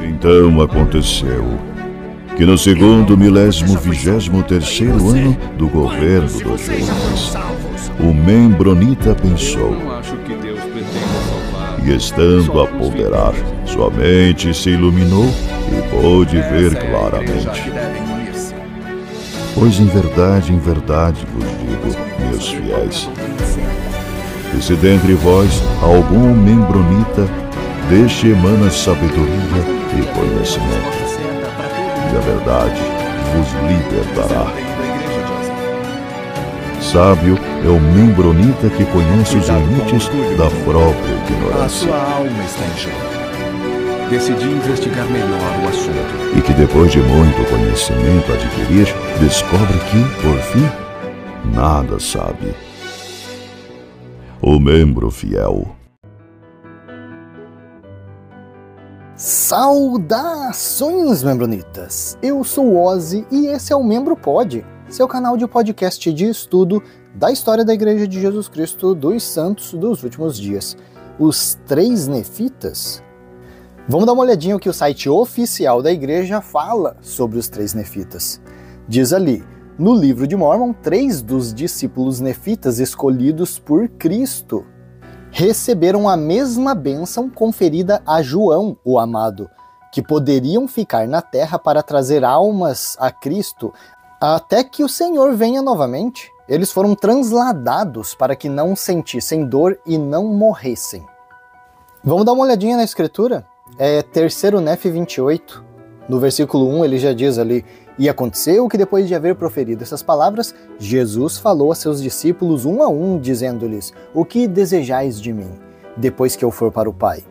Então aconteceu que no segundo 1023º ano do governo do Jonas, o Membronita pensou, e estando a ponderar, sua mente se iluminou e pôde ver claramente. Pois em verdade vos digo, meus fiéis, que se dentre vós algum membronita, deste emana sabedoria e conhecimento, e a verdade vos libertará. Sábio é o membronita que conhece os limites da própria ignorância. A sua alma está em jogo. Decidi investigar melhor o assunto. E que depois de muito conhecimento adquirir, descobre que, por fim, nada sabe. O membro fiel. Saudações, membronitas! Eu sou o Ozzy e esse é o Membro Pod, seu canal de podcast de estudo da história da Igreja de Jesus Cristo dos Santos dos Últimos Dias, os 3 Nefitas. Vamos dar uma olhadinha o que o site oficial da Igreja fala sobre os 3 Nefitas. Diz ali, no livro de Mórmon, 3 dos discípulos nefitas escolhidos por Cristo receberam a mesma bênção conferida a João, o amado, que poderiam ficar na terra para trazer almas a Cristo até que o Senhor venha novamente. Eles foram transladados para que não sentissem dor e não morressem. Vamos dar uma olhadinha na escritura? É 3º Nef 28, no versículo 1 ele já diz ali, e aconteceu que depois de haver proferido essas palavras, Jesus falou a seus discípulos um a um, dizendo-lhes, o que desejais de mim, depois que eu for para o Pai?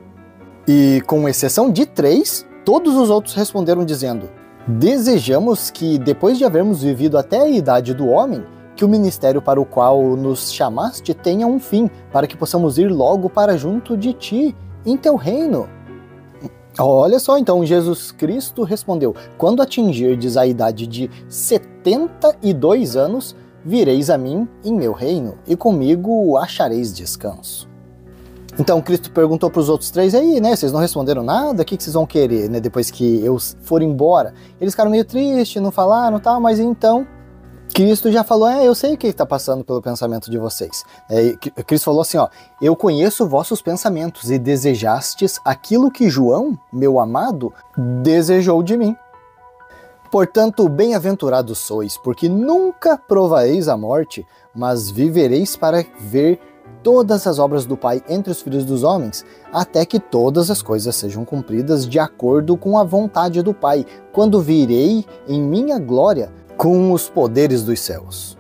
E com exceção de 3, todos os outros responderam dizendo, desejamos que, depois de havermos vivido até a idade do homem, que o ministério para o qual nos chamaste tenha um fim, para que possamos ir logo para junto de ti, em teu reino. Olha só, então, Jesus Cristo respondeu, quando atingirdes a idade de 72 anos, vireis a mim em meu reino, e comigo achareis descanso. Então Cristo perguntou para os outros 3, aí, né, vocês não responderam nada, o que vocês vão querer, né, depois que eu for embora? Eles ficaram meio tristes, não falaram, tal, mas então Cristo já falou, eu sei o que está passando pelo pensamento de vocês. Cristo falou assim, eu conheço vossos pensamentos e desejastes aquilo que João, meu amado, desejou de mim. Portanto, bem-aventurados sois, porque nunca provareis a morte, mas vivereis para ver todas as obras do Pai entre os filhos dos homens, até que todas as coisas sejam cumpridas de acordo com a vontade do Pai, quando virei em minha glória com os poderes dos céus.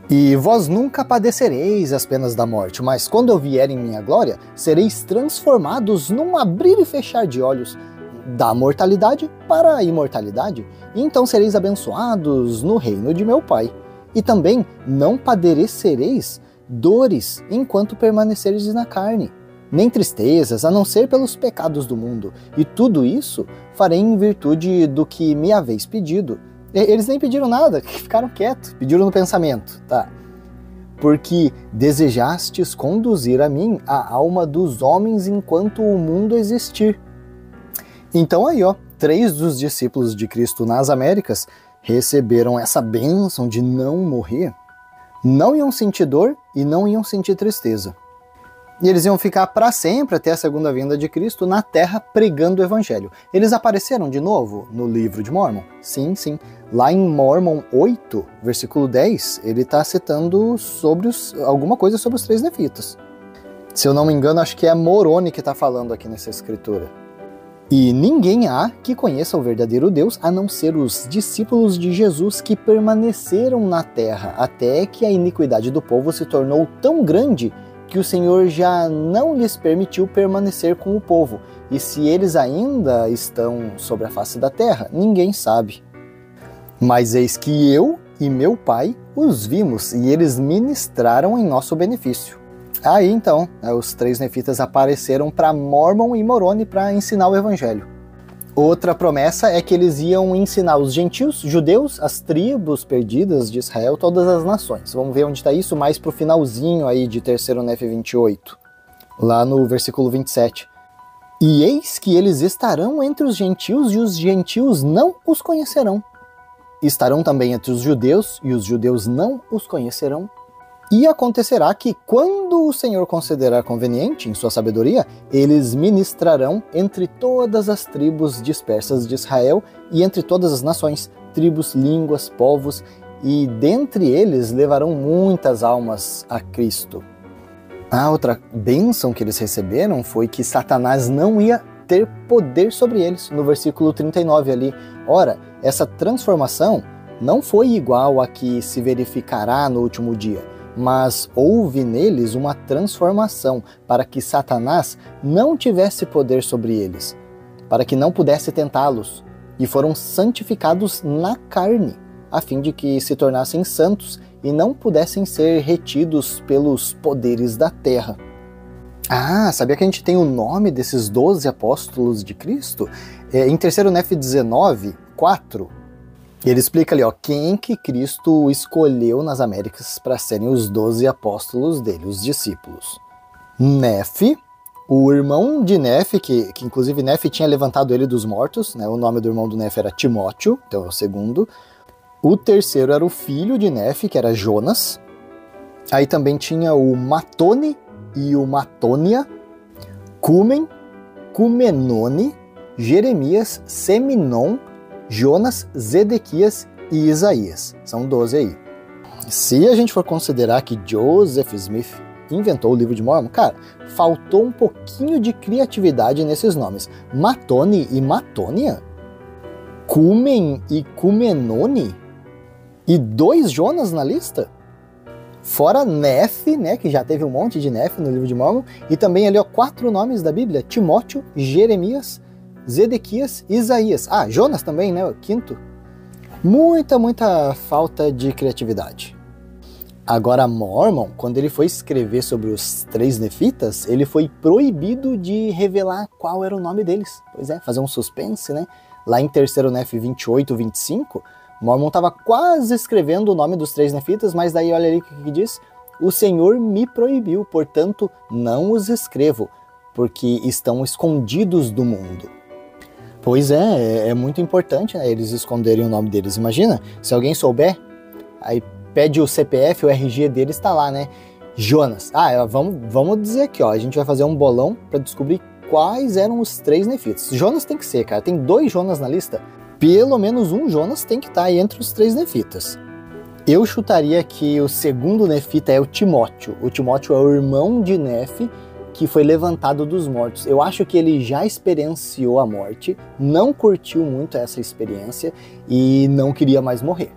E vós nunca padecereis as penas da morte, mas quando eu vier em minha glória, sereis transformados num abrir e fechar de olhos, da mortalidade para a imortalidade, e então sereis abençoados no reino de meu Pai. E também não padecereis dores enquanto permaneceres na carne, nem tristezas, a não ser pelos pecados do mundo, e tudo isso farei em virtude do que me haveis pedido. Eles nem pediram nada, ficaram quietos, pediram no pensamento, tá? Porque desejastes conduzir a mim a alma dos homens enquanto o mundo existir. Então aí, 3 dos discípulos de Cristo nas Américas receberam essa bênção de não morrer, não iam sentir dor e não iam sentir tristeza. E eles iam ficar para sempre até a segunda vinda de Cristo na terra pregando o Evangelho. Eles apareceram de novo no livro de Mórmon? Sim, sim. Lá em Mórmon 8, versículo 10, ele está citando alguma coisa sobre os 3 nefitas. Se eu não me engano, acho que é Moroni que está falando aqui nessa escritura. E ninguém há que conheça o verdadeiro Deus, a não ser os discípulos de Jesus que permaneceram na terra, até que a iniquidade do povo se tornou tão grande que o Senhor já não lhes permitiu permanecer com o povo, e se eles ainda estão sobre a face da terra, ninguém sabe. Mas eis que eu e meu Pai os vimos, e eles ministraram em nosso benefício. Aí então, os 3 nefitas apareceram para Mórmon e Moroni para ensinar o Evangelho. Outra promessa é que eles iam ensinar os gentios, judeus, as tribos perdidas de Israel, todas as nações. Vamos ver onde está isso mais para o finalzinho aí de 3º Nef 28, lá no versículo 27. E eis que eles estarão entre os gentios, e os gentios não os conhecerão. Estarão também entre os judeus, e os judeus não os conhecerão. E acontecerá que, quando o Senhor considerar conveniente, em sua sabedoria, eles ministrarão entre todas as tribos dispersas de Israel e entre todas as nações, tribos, línguas, povos, e dentre eles levarão muitas almas a Cristo. A outra bênção que eles receberam foi que Satanás não ia ter poder sobre eles, no versículo 39 ali. Ora, essa transformação não foi igual a que se verificará no último dia, mas houve neles uma transformação para que Satanás não tivesse poder sobre eles, para que não pudesse tentá-los, e foram santificados na carne, a fim de que se tornassem santos e não pudessem ser retidos pelos poderes da terra. Ah, sabia que a gente tem o nome desses 12 apóstolos de Cristo? Em 3 Nef 19, 4, ele explica ali, quem que Cristo escolheu nas Américas para serem os 12 apóstolos dele, os discípulos. Nef, o irmão de Nef, que inclusive Nef tinha levantado ele dos mortos, né? O nome do irmão do Nef era Timóteo, então é o segundo. O terceiro era o filho de Nef, que era Jonas. Aí também tinha o Matone e o Matônia, Cúmen, Cumenone, Jeremias, Seminon, Jonas, Zedequias e Isaías. São 12 aí. Se a gente for considerar que Joseph Smith inventou o livro de Mórmon, cara, faltou um pouquinho de criatividade nesses nomes. Matone e Matônia? Cúmen e Cumenone? E 2 Jonas na lista? Fora Nef, né, que já teve um monte de Nef no livro de Mórmon, e também ali 4 nomes da Bíblia: Timóteo, Jeremias, Zedequias e Isaías. Ah, Jonas também, né, o 5º. Muita falta de criatividade. Agora Mórmon, quando ele foi escrever sobre os 3 nefitas, ele foi proibido de revelar qual era o nome deles. Pois é, fazer um suspense, né? Lá em 3 Nef 28, 25, Mórmon estava quase escrevendo o nome dos 3 nefitas, mas daí olha ali o que diz: o Senhor me proibiu, portanto não os escrevo, porque estão escondidos do mundo. Pois é muito importante, né, eles esconderem o nome deles. Imagina, se alguém souber, aí pede o CPF, o RG deles, está lá, né? Jonas. Ah, vamos dizer aqui, a gente vai fazer um bolão para descobrir quais eram os 3 nefitas. Jonas tem que ser, cara, tem 2 Jonas na lista. Pelo menos um Jonas tem que estar aí entre os 3 nefitas. Eu chutaria que o segundo nefita é o Timóteo. O Timóteo é o irmão de Nef, que foi levantado dos mortos. Eu acho que ele já experienciou a morte, não curtiu muito essa experiência e não queria mais morrer.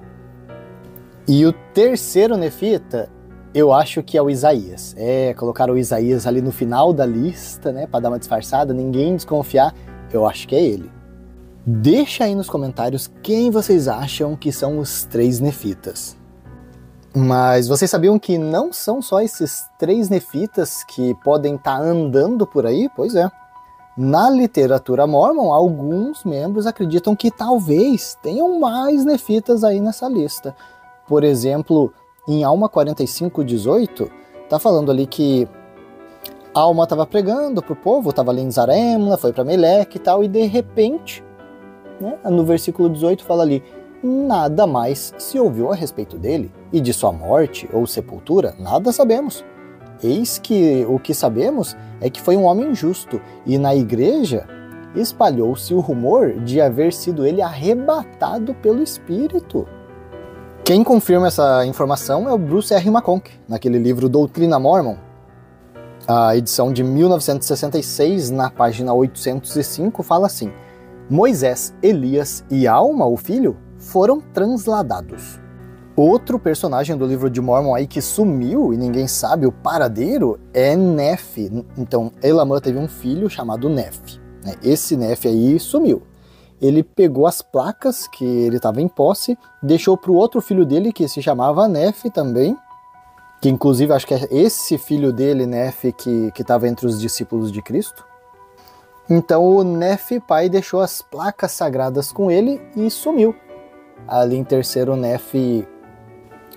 E o terceiro nefita, eu acho que é o Isaías. Colocaram o Isaías ali no final da lista, né, para dar uma disfarçada, ninguém desconfiar. Eu acho que é ele. Deixa aí nos comentários quem vocês acham que são os 3 nefitas. Mas vocês sabiam que não são só esses 3 nefitas que podem estar andando por aí? Pois é. Na literatura mórmon, alguns membros acreditam que talvez tenham mais nefitas aí nessa lista. Por exemplo, em Alma 45:18, tá falando ali que Alma estava pregando pro povo, estava ali em Zaremla, foi para Meleque e tal, e de repente, né, no versículo 18 fala ali: nada mais se ouviu a respeito dele, e de sua morte ou sepultura nada sabemos. Eis que o que sabemos é que foi um homem justo, e na igreja espalhou-se o rumor de haver sido ele arrebatado pelo Espírito. Quem confirma essa informação é o Bruce R. McConkie, naquele livro Doutrina Mórmon. A edição de 1966, na página 805, fala assim: Moisés, Elias e Alma, o filho, foram transladados. Outro personagem do livro de Mórmon aí que sumiu e ninguém sabe o paradeiro é Nef. Então, Elamã teve um filho chamado Nef. Esse Nef aí sumiu. Ele pegou as placas que ele estava em posse, deixou para o outro filho dele que se chamava Nef também, que inclusive acho que é esse filho dele, Nef, que estava entre os discípulos de Cristo. Então o Nef pai deixou as placas sagradas com ele e sumiu. Ali em 3 Nef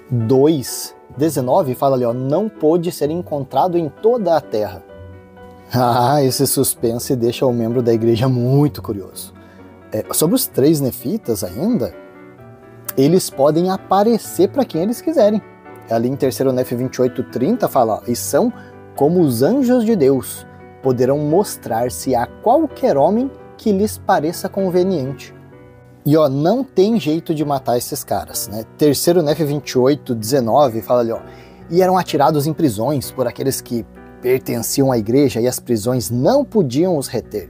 2:19 fala ali, não pôde ser encontrado em toda a terra. Ah, esse suspense deixa o membro da igreja muito curioso. Sobre os 3 nefitas ainda, eles podem aparecer para quem eles quiserem. Ali em 3º Nef 28:30 fala, e são como os anjos de Deus, poderão mostrar-se a qualquer homem que lhes pareça conveniente. E não tem jeito de matar esses caras, né? 3º Nef 28:19 fala ali, e eram atirados em prisões por aqueles que pertenciam à igreja e as prisões não podiam os reter.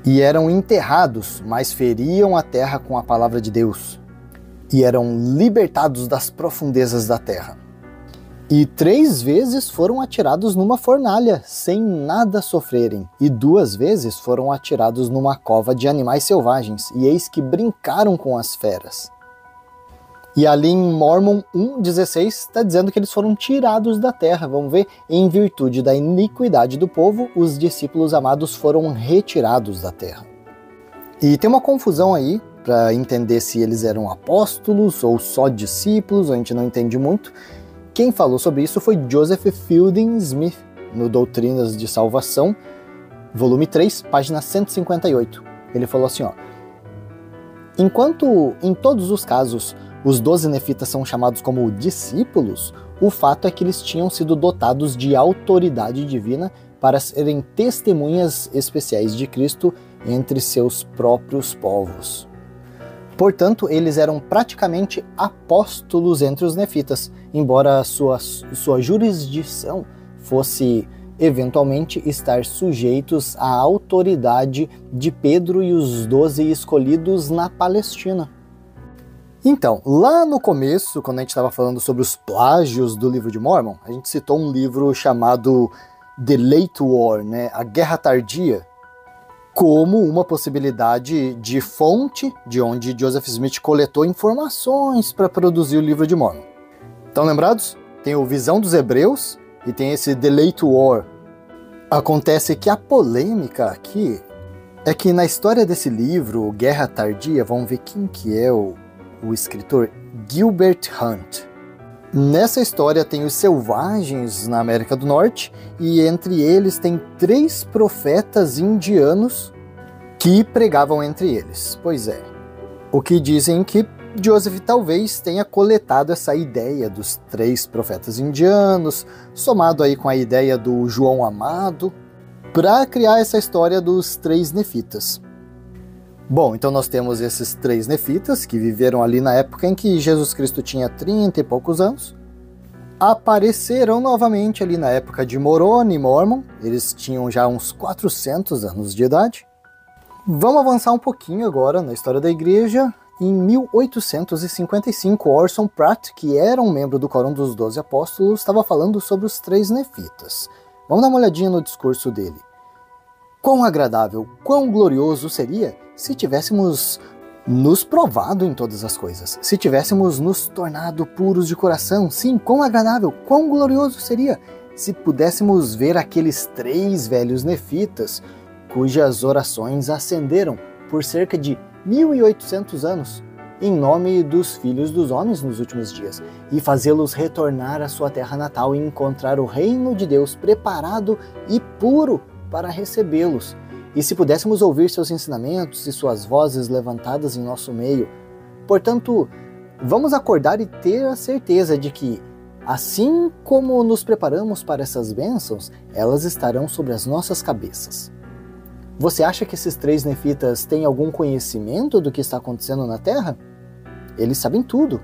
E eram enterrados, mas feriam a terra com a palavra de Deus. E eram libertados das profundezas da terra. E 3 vezes foram atirados numa fornalha, sem nada sofrerem. E 2 vezes foram atirados numa cova de animais selvagens, e eis que brincaram com as feras. E ali em Mormon 1:16 está dizendo que eles foram tirados da terra. Vamos ver, em virtude da iniquidade do povo, os discípulos amados foram retirados da terra. E tem uma confusão aí, para entender se eles eram apóstolos ou só discípulos, a gente não entende muito. Quem falou sobre isso foi Joseph Fielding Smith, no Doutrinas de Salvação, volume 3, página 158. Ele falou assim, enquanto em todos os casos os 12 nefitas são chamados como discípulos, o fato é que eles tinham sido dotados de autoridade divina para serem testemunhas especiais de Cristo entre seus próprios povos. Portanto, eles eram praticamente apóstolos entre os nefitas, embora sua jurisdição fosse eventualmente estar sujeitos à autoridade de Pedro e os 12 escolhidos na Palestina. Então, lá no começo, quando a gente estava falando sobre os plágios do livro de Mormon, a gente citou um livro chamado The Late War, né, A Guerra Tardia, como uma possibilidade de fonte de onde Joseph Smith coletou informações para produzir o livro de Mormon. Estão lembrados? Tem o Visão dos Hebreus e tem esse The Late War. Acontece que a polêmica aqui é que na história desse livro, Guerra Tardia, vamos ver quem que é o escritor, Gilbert Hunt. Nessa história tem os selvagens na América do Norte e entre eles tem 3 profetas indianos que pregavam entre eles. Pois é, o que dizem que Joseph talvez tenha coletado essa ideia dos 3 profetas indianos, somado aí com a ideia do João Amado, para criar essa história dos 3 nefitas. Bom, então nós temos esses 3 nefitas que viveram ali na época em que Jesus Cristo tinha 30 e poucos anos. Apareceram novamente ali na época de Moroni e Mormon, eles tinham já uns 400 anos de idade. Vamos avançar um pouquinho agora na história da igreja. Em 1855, Orson Pratt, que era um membro do Quórum dos 12 Apóstolos, estava falando sobre os 3 nefitas. Vamos dar uma olhadinha no discurso dele. Quão agradável, quão glorioso seria se tivéssemos nos provado em todas as coisas, se tivéssemos nos tornado puros de coração. Sim, quão agradável, quão glorioso seria se pudéssemos ver aqueles 3 velhos nefitas cujas orações ascenderam por cerca de 1800 anos em nome dos filhos dos homens nos últimos dias e fazê-los retornar à sua terra natal e encontrar o reino de Deus preparado e puro para recebê-los. E se pudéssemos ouvir seus ensinamentos e suas vozes levantadas em nosso meio. Portanto, vamos acordar e ter a certeza de que, assim como nos preparamos para essas bênçãos, elas estarão sobre as nossas cabeças. Você acha que esses 3 nefitas têm algum conhecimento do que está acontecendo na Terra? Eles sabem tudo.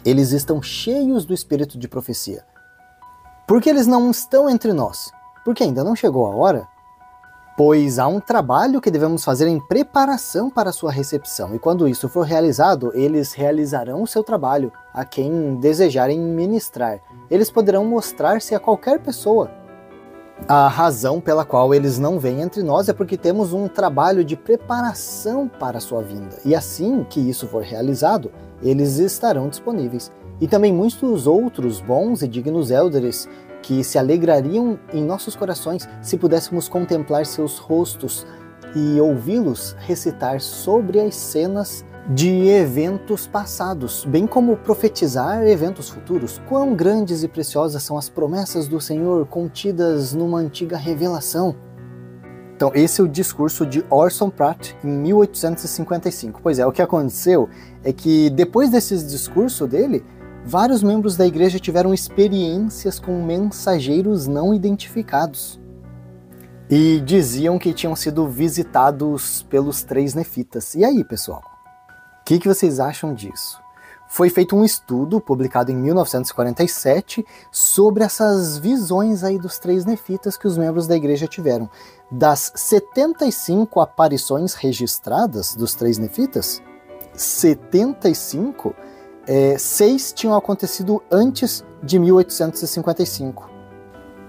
Eles estão cheios do espírito de profecia. Por que eles não estão entre nós? Porque ainda não chegou a hora? Pois há um trabalho que devemos fazer em preparação para a sua recepção, e quando isso for realizado, eles realizarão o seu trabalho a quem desejarem ministrar. Eles poderão mostrar-se a qualquer pessoa. A razão pela qual eles não vêm entre nós é porque temos um trabalho de preparação para a sua vinda, e assim que isso for realizado, eles estarão disponíveis. E também muitos outros bons e dignos élderes que se alegrariam em nossos corações se pudéssemos contemplar seus rostos e ouvi-los recitar sobre as cenas de eventos passados, bem como profetizar eventos futuros. Quão grandes e preciosas são as promessas do Senhor contidas numa antiga revelação. Então esse é o discurso de Orson Pratt em 1855. Pois é, o que aconteceu é que depois desse discurso dele, vários membros da igreja tiveram experiências com mensageiros não identificados. E diziam que tinham sido visitados pelos 3 nefitas. E aí, pessoal? O que vocês acham disso? Foi feito um estudo, publicado em 1947, sobre essas visões aí dos 3 nefitas que os membros da igreja tiveram. Das 75 aparições registradas dos 3 nefitas, 75, 6 tinham acontecido antes de 1855.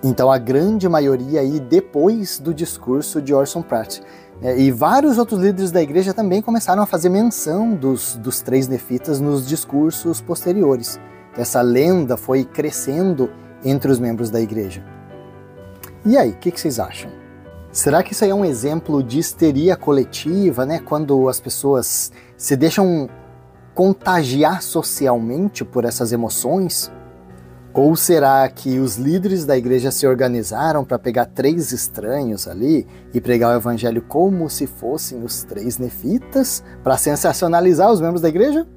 Então a grande maioria aí depois do discurso de Orson Pratt. E vários outros líderes da igreja também começaram a fazer menção dos 3 nefitas nos discursos posteriores. Essa lenda foi crescendo entre os membros da igreja. E aí, o que vocês acham? Será que isso aí é um exemplo de histeria coletiva, né? Quando as pessoas se deixam contagiar socialmente por essas emoções? Ou será que os líderes da igreja se organizaram para pegar 3 estranhos ali e pregar o evangelho como se fossem os 3 nefitas para sensacionalizar os membros da igreja?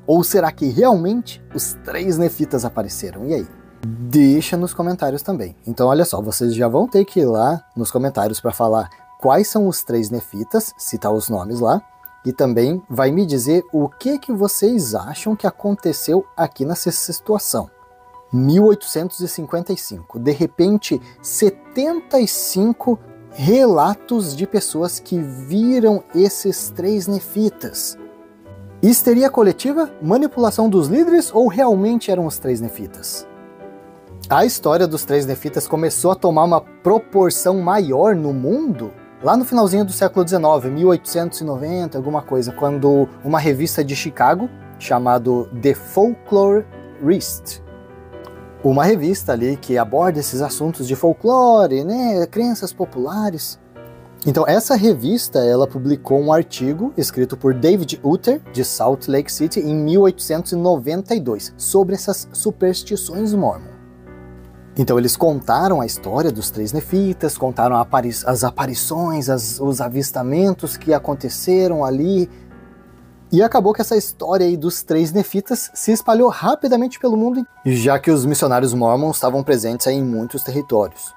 Ou será que realmente os 3 nefitas apareceram? E aí? Deixa nos comentários também. Então olha só, vocês já vão ter que ir lá nos comentários para falar quais são os 3 nefitas, citar os nomes lá, e também vai me dizer o que vocês acham que aconteceu aqui nessa situação. 1855, de repente 75 relatos de pessoas que viram esses 3 nefitas. Histeria coletiva, manipulação dos líderes ou realmente eram os 3 nefitas? A história dos 3 nefitas começou a tomar uma proporção maior no mundo lá no finalzinho do século XIX, 1890, alguma coisa, quando uma revista de Chicago, chamado The Folklorist, uma revista ali que aborda esses assuntos de folclore, né, crenças populares. Então essa revista, ela publicou um artigo escrito por David Uter, de Salt Lake City, em 1892, sobre essas superstições mormon. Então eles contaram a história dos 3 nefitas, contaram as aparições, os avistamentos que aconteceram ali. E acabou que essa história aí dos 3 nefitas se espalhou rapidamente pelo mundo, já que os missionários mormons estavam presentes aí em muitos territórios.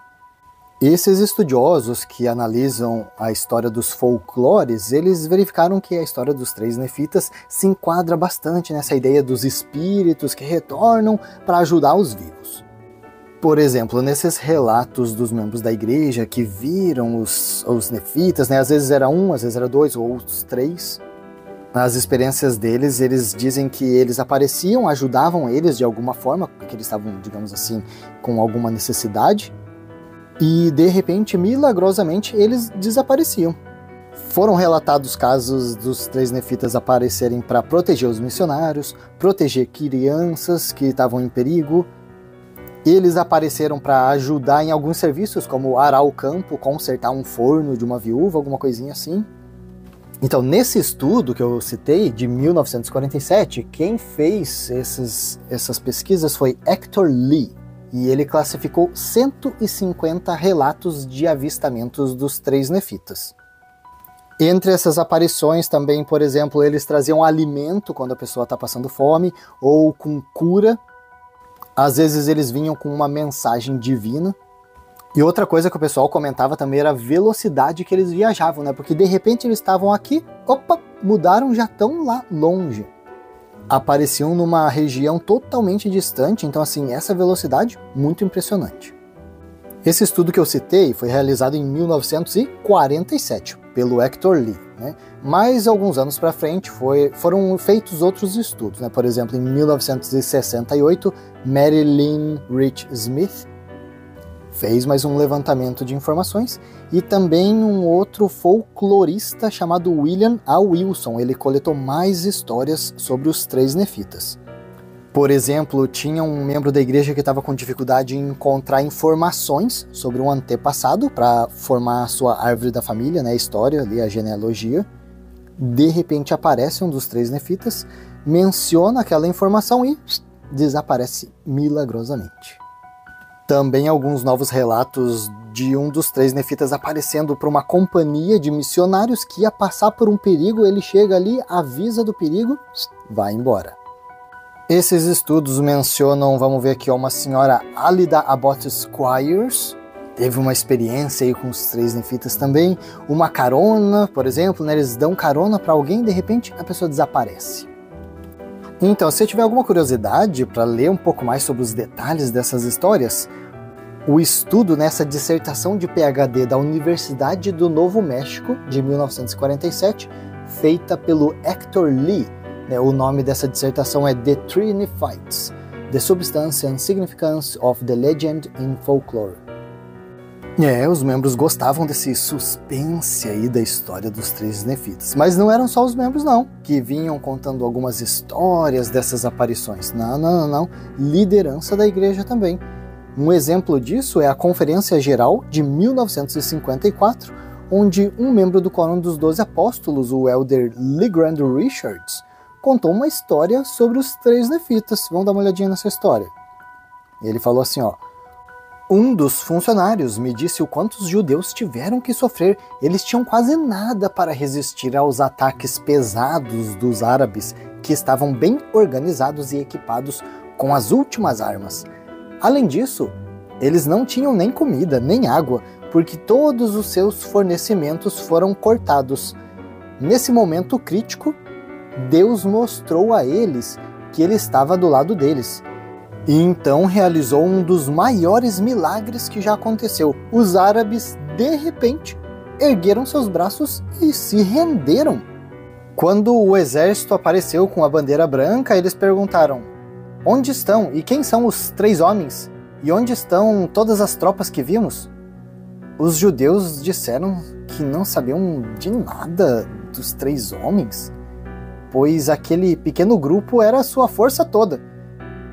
Esses estudiosos que analisam a história dos folclores, eles verificaram que a história dos 3 nefitas se enquadra bastante nessa ideia dos espíritos que retornam para ajudar os vivos. Por exemplo, nesses relatos dos membros da igreja que viram os nefitas, né, às vezes era 1, às vezes era 2 ou os 3, nas experiências deles, eles dizem que eles apareciam, ajudavam eles de alguma forma, porque eles estavam, digamos assim, com alguma necessidade, e de repente, milagrosamente, eles desapareciam. Foram relatados casos dos 3 nefitas aparecerem para proteger os missionários, proteger crianças que estavam em perigo. Eles apareceram para ajudar em alguns serviços, como arar o campo, consertar um forno de uma viúva, alguma coisinha assim. Então, nesse estudo que eu citei, de 1947, quem fez essas pesquisas foi Hector Lee, e ele classificou 150 relatos de avistamentos dos 3 nefitas. Entre essas aparições também, por exemplo, eles traziam alimento quando a pessoa está passando fome, ou com cura. Às vezes eles vinham com uma mensagem divina. E outra coisa que o pessoal comentava também era a velocidade que eles viajavam, né? Porque de repente eles estavam aqui, opa, mudaram, já estão lá longe. Apareciam numa região totalmente distante, então assim, essa velocidade muito impressionante. Esse estudo que eu citei foi realizado em 1947 pelo Hector Lee, né? Mais alguns anos para frente foram feitos outros estudos, né? Por exemplo, em 1968, Marilyn Rich Smith fez mais um levantamento de informações, e também um outro folclorista chamado William A. Wilson, ele coletou mais histórias sobre os 3 nefitas. Por exemplo, tinha um membro da igreja que estava com dificuldade em encontrar informações sobre um antepassado para formar a sua árvore da família, né, a história ali, a genealogia. De repente aparece um dos 3 nefitas, menciona aquela informação e desaparece milagrosamente. Também alguns novos relatos de um dos 3 nefitas aparecendo para uma companhia de missionários que ia passar por um perigo, ele chega ali, avisa do perigo, vai embora. Esses estudos mencionam, vamos ver aqui, uma senhora Alida Abbott Squires, teve uma experiência aí com os 3 nefitas também, uma carona, por exemplo, né, eles dão carona para alguém e de repente a pessoa desaparece. Então, se tiver alguma curiosidade para ler um pouco mais sobre os detalhes dessas histórias, o estudo nessa dissertação de PhD da Universidade do Novo México, de 1947, feita pelo Hector Lee, né, o nome dessa dissertação é The Three Nephites, The Substance and Significance of the Legend in Folklore. Os membros gostavam desse suspense aí da história dos 3 nefitas. Mas não eram só os membros não, que vinham contando algumas histórias dessas aparições. Não. Liderança da igreja também. Um exemplo disso é a Conferência Geral de 1954, onde um membro do Quórum dos 12 Apóstolos, o Elder Legrand Richards, contou uma história sobre os 3 nefitas. Vamos dar uma olhadinha nessa história. Ele falou assim, um dos funcionários me disse o quanto os judeus tiveram que sofrer. Eles tinham quase nada para resistir aos ataques pesados dos árabes, que estavam bem organizados e equipados com as últimas armas. Além disso, eles não tinham nem comida, nem água, porque todos os seus fornecimentos foram cortados. Nesse momento crítico, Deus mostrou a eles que ele estava do lado deles. E então realizou um dos maiores milagres que já aconteceu. Os árabes, de repente, ergueram seus braços e se renderam. Quando o exército apareceu com a bandeira branca, eles perguntaram: onde estão e quem são os 3 homens? E onde estão todas as tropas que vimos? Os judeus disseram que não sabiam de nada dos 3 homens, pois aquele pequeno grupo era a sua força toda.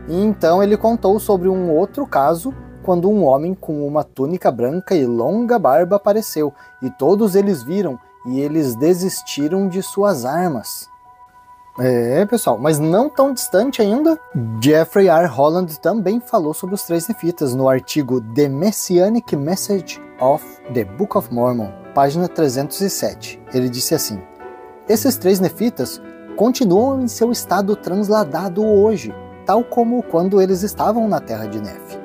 E então ele contou sobre um outro caso, quando um homem com uma túnica branca e longa barba apareceu, e todos eles viram, e eles desistiram de suas armas. Pessoal, mas não tão distante ainda, Jeffrey R. Holland também falou sobre os 3 nefitas no artigo The Messianic Message of the Book of Mormon, página 307. Ele disse assim: esses 3 nefitas continuam em seu estado transladado hoje, tal como quando eles estavam na terra de Nef.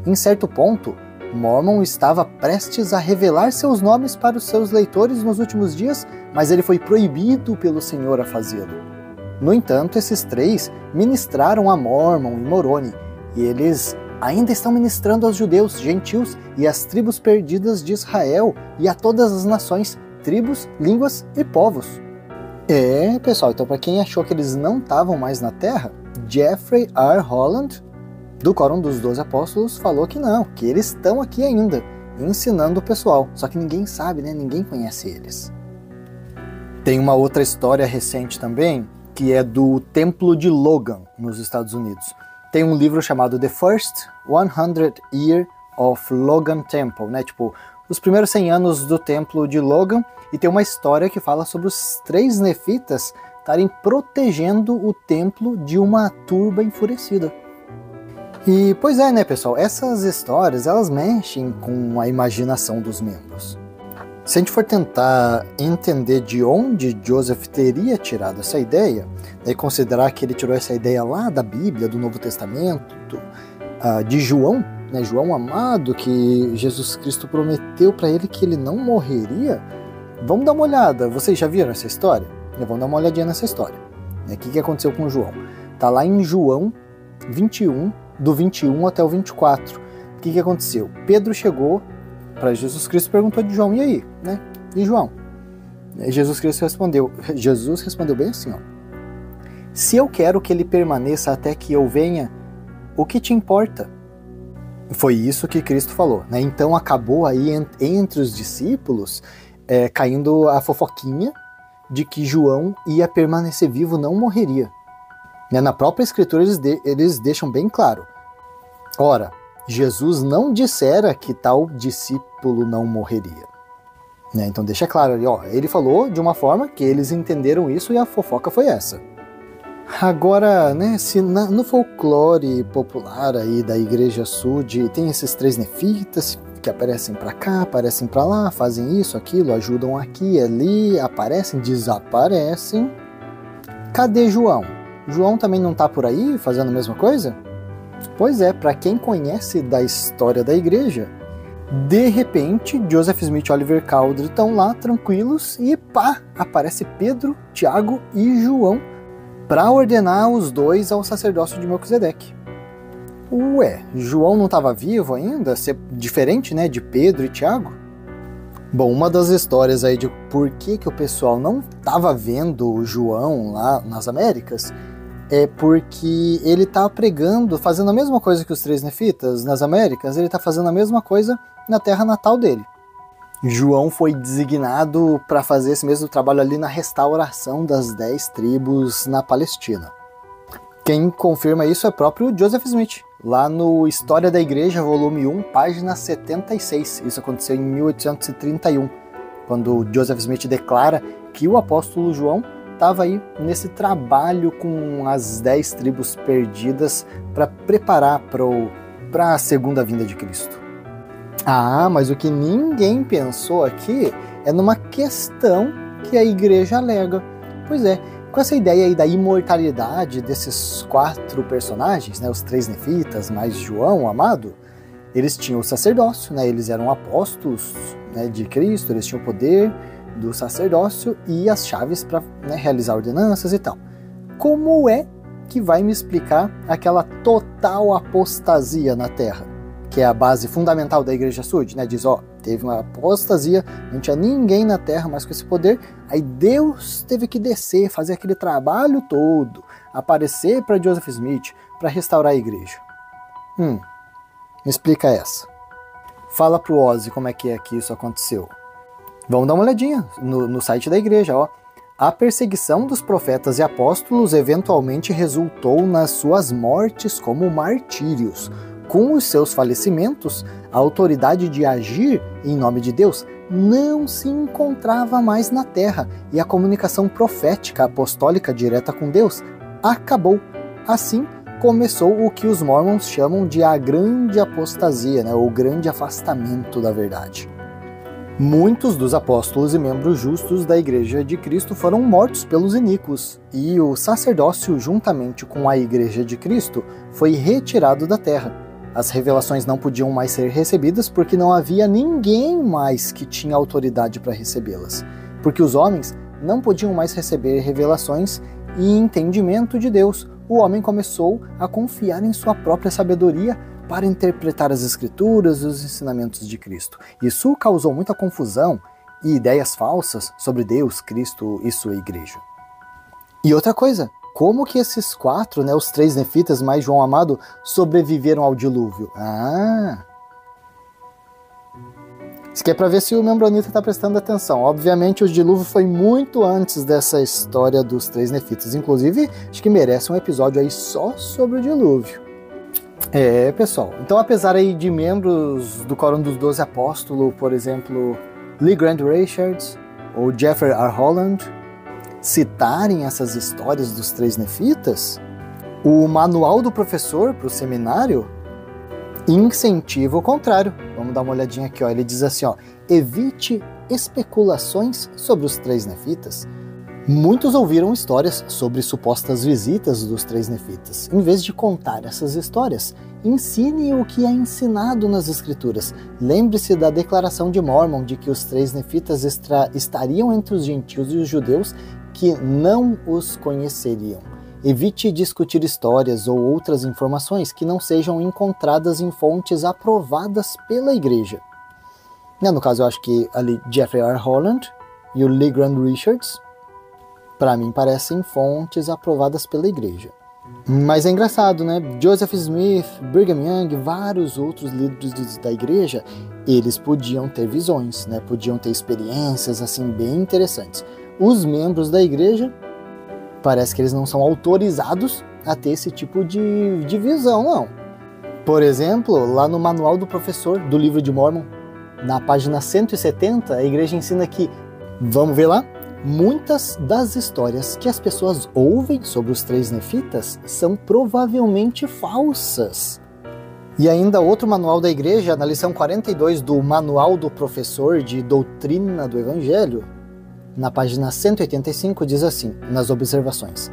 Em certo ponto, Mormon estava prestes a revelar seus nomes para os seus leitores nos últimos dias, mas ele foi proibido pelo Senhor a fazê-lo. No entanto, esses 3 ministraram a Mormon e Moroni, e eles ainda estão ministrando aos judeus, gentios e às tribos perdidas de Israel e a todas as nações, tribos, línguas e povos. Pessoal, então para quem achou que eles não estavam mais na terra, Jeffrey R. Holland, do Quórum dos 12 Apóstolos, falou que não, que eles estão aqui ainda, ensinando o pessoal, só que ninguém sabe, né? Ninguém conhece eles. Tem uma outra história recente também, que é do Templo de Logan, nos Estados Unidos. Tem um livro chamado The First 100 Year of Logan Temple, né? Tipo, os primeiros 100 anos do Templo de Logan, e tem uma história que fala sobre os 3 nefitas estarem protegendo o templo de uma turba enfurecida. E, pois é, né, pessoal, essas histórias, elas mexem com a imaginação dos membros. Se a gente for tentar entender de onde Joseph teria tirado essa ideia, e considerar que ele tirou essa ideia lá da Bíblia, do Novo Testamento, de João, né, João amado, que Jesus Cristo prometeu para ele que ele não morreria, vamos dar uma olhada. Vocês já viram essa história? Vamos dar uma olhadinha nessa história. O que aconteceu com João? Está lá em João 21, do 21 até o 24. O que aconteceu? Pedro chegou para Jesus Cristo e perguntou de João: e aí? Né? E João? Jesus respondeu bem assim: se eu quero que ele permaneça até que eu venha, o que te importa? Foi isso que Cristo falou, né? Então acabou aí entre os discípulos caindo a fofoquinha de que João ia permanecer vivo, não morreria. Na própria Escritura eles deixam bem claro: ora, Jesus não dissera que tal discípulo não morreria. Né? Então deixa claro ali, ó, ele falou de uma forma que eles entenderam isso e a fofoca foi essa. Agora, né, se no folclore popular aí da Igreja Sud tem esses 3 nefitas que aparecem pra cá, aparecem pra lá, fazem isso, aquilo, ajudam aqui, ali, aparecem, desaparecem. Cadê João? João também não tá por aí fazendo a mesma coisa? Pois é, pra quem conhece da história da igreja, de repente, Joseph Smith e Oliver Cowdery estão lá tranquilos e pá, aparece Pedro, Tiago e João para ordenar os 2 ao sacerdócio de Melquisedeque. Ué, João não estava vivo ainda? Ser diferente, né, de Pedro e Tiago? Bom, uma das histórias aí de por que o pessoal não estava vendo o João lá nas Américas é porque ele está pregando, fazendo a mesma coisa que os 3 nefitas nas Américas, ele está fazendo a mesma coisa na terra natal dele. João foi designado para fazer esse mesmo trabalho ali na restauração das 10 tribos na Palestina. Quem confirma isso é o próprio Joseph Smith, lá no História da Igreja, volume 1, página 76. Isso aconteceu em 1831, quando Joseph Smith declara que o apóstolo João estava aí nesse trabalho com as 10 tribos perdidas para preparar para a segunda vinda de Cristo. Ah, mas o que ninguém pensou aqui é numa questão que a igreja alega. Pois é, com essa ideia aí da imortalidade desses 4 personagens, né, os 3 nefitas mais João, o amado, eles tinham o sacerdócio, né, eles eram apóstolos, né, de Cristo, eles tinham o poder do sacerdócio e as chaves para, né, realizar ordenanças e tal. Como é que vai me explicar aquela total apostasia na Terra? Que é a base fundamental da Igreja Sud, né? Diz, ó, teve uma apostasia, não tinha ninguém na Terra mais com esse poder, aí Deus teve que descer, fazer aquele trabalho todo, aparecer para Joseph Smith, para restaurar a Igreja. Me explica essa. Fala pro Ozzy como é que isso aconteceu. Vamos dar uma olhadinha no site da Igreja, ó. A perseguição dos profetas e apóstolos eventualmente resultou nas suas mortes como martírios. Com os seus falecimentos, a autoridade de agir em nome de Deus não se encontrava mais na terra e a comunicação profética apostólica direta com Deus acabou. Assim, começou o que os mormons chamam de a grande apostasia, né, ou grande afastamento da verdade. Muitos dos apóstolos e membros justos da Igreja de Cristo foram mortos pelos iníquos, e o sacerdócio, juntamente com a Igreja de Cristo, foi retirado da terra. As revelações não podiam mais ser recebidas porque não havia ninguém mais que tinha autoridade para recebê-las. Porque os homens não podiam mais receber revelações e entendimento de Deus. O homem começou a confiar em sua própria sabedoria para interpretar as Escrituras e os ensinamentos de Cristo. Isso causou muita confusão e ideias falsas sobre Deus, Cristo e sua igreja. E outra coisa, como que esses 4, né, os 3 nefitas mais João amado, sobreviveram ao dilúvio? Isso aqui é para ver se o membronita está prestando atenção. Obviamente o dilúvio foi muito antes dessa história dos 3 nefitas. Inclusive, acho que merece um episódio aí só sobre o dilúvio. Pessoal, então apesar aí de membros do Quórum dos 12 Apóstolos, por exemplo, Lee Grant Richards ou Jeffrey R. Holland, citarem essas histórias dos 3 nefitas, o manual do professor para o seminário incentiva o contrário. Vamos dar uma olhadinha aqui, ó. Ele diz assim, ó, evite especulações sobre os 3 nefitas. Muitos ouviram histórias sobre supostas visitas dos 3 nefitas. Em vez de contar essas histórias, ensine o que é ensinado nas Escrituras. Lembre-se da declaração de Mormon de que os 3 nefitas estariam entre os gentios e os judeus que não os conheceriam. Evite discutir histórias ou outras informações que não sejam encontradas em fontes aprovadas pela igreja. No caso, eu acho que ali Jeffrey R. Holland e o Lee Grant Richards, para mim, parecem fontes aprovadas pela igreja. Mas é engraçado, né? Joseph Smith, Brigham Young, vários outros líderes da igreja, eles podiam ter visões, né? Podiam ter experiências assim bem interessantes. Os membros da igreja, parece que eles não são autorizados a ter esse tipo de visão, não. Por exemplo, lá no manual do professor do livro de Mormon, Na página 170, a igreja ensina que, vamos ver lá? Muitas das histórias que as pessoas ouvem sobre os 3 nefitas são provavelmente falsas. E ainda outro manual da igreja, na lição 42 do Manual do Professor de Doutrina do Evangelho, na página 185, diz assim, nas observações: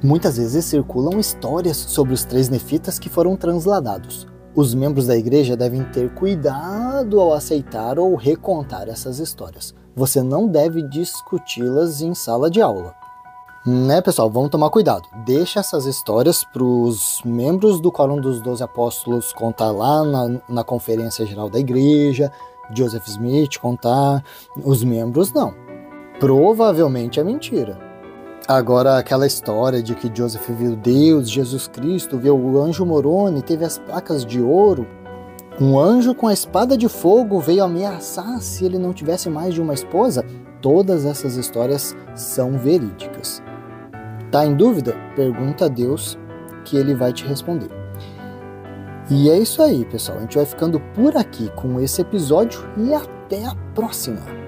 muitas vezes circulam histórias sobre os 3 nefitas que foram transladados. Os membros da igreja devem ter cuidado ao aceitar ou recontar essas histórias. Você não deve discuti-las em sala de aula. Né, pessoal? Vamos tomar cuidado. Deixa essas histórias para os membros do Quórum dos 12 Apóstolos contar lá na Conferência Geral da Igreja, Joseph Smith contar, os membros não. Provavelmente é mentira. Agora, aquela história de que Joseph viu Deus, Jesus Cristo, viu o anjo Moroni, teve as placas de ouro, um anjo com a espada de fogo veio ameaçar se ele não tivesse mais de uma esposa, todas essas histórias são verídicas. Tá em dúvida? Pergunta a Deus que ele vai te responder. E é isso aí, pessoal. A gente vai ficando por aqui com esse episódio e até a próxima!